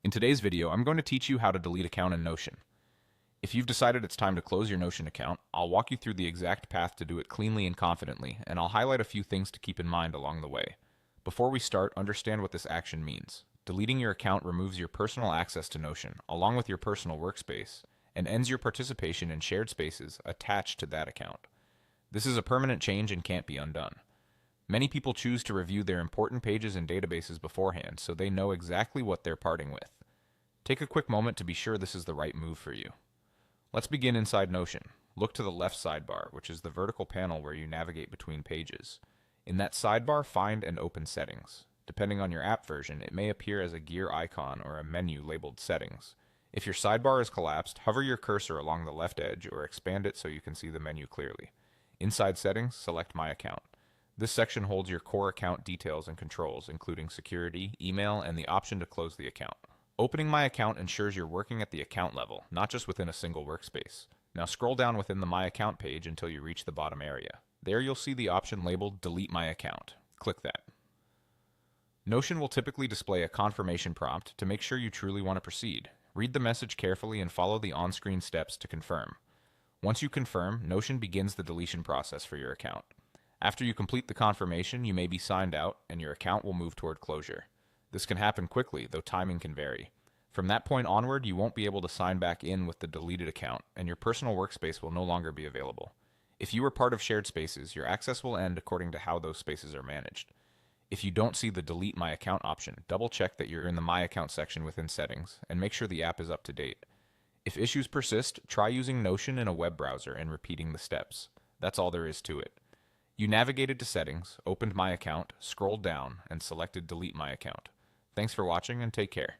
In today's video, I'm going to teach you how to delete account in Notion. If you've decided it's time to close your Notion account, I'll walk you through the exact path to do it cleanly and confidently, and I'll highlight a few things to keep in mind along the way. Before we start, understand what this action means. Deleting your account removes your personal access to Notion, along with your personal workspace, and ends your participation in shared spaces attached to that account. This is a permanent change and can't be undone. Many people choose to review their important pages and databases beforehand so they know exactly what they're parting with. Take a quick moment to be sure this is the right move for you. Let's begin inside Notion. Look to the left sidebar, which is the vertical panel where you navigate between pages. In that sidebar, find and open Settings. Depending on your app version, it may appear as a gear icon or a menu labeled Settings. If your sidebar is collapsed, hover your cursor along the left edge or expand it so you can see the menu clearly. Inside Settings, select My Account. This section holds your core account details and controls, including security, email, and the option to close the account. Opening My Account ensures you're working at the account level, not just within a single workspace. Now scroll down within the My Account page until you reach the bottom area. There you'll see the option labeled Delete My Account. Click that. Notion will typically display a confirmation prompt to make sure you truly want to proceed. Read the message carefully and follow the on-screen steps to confirm. Once you confirm, Notion begins the deletion process for your account. After you complete the confirmation, you may be signed out and your account will move toward closure. This can happen quickly, though timing can vary. From that point onward, you won't be able to sign back in with the deleted account, and your personal workspace will no longer be available. If you are part of shared spaces, your access will end according to how those spaces are managed. If you don't see the Delete My Account option, double check that you're in the My Account section within Settings, and make sure the app is up to date. If issues persist, try using Notion in a web browser and repeating the steps. That's all there is to it. You navigated to Settings, opened My Account, scrolled down, and selected Delete My Account. Thanks for watching and take care.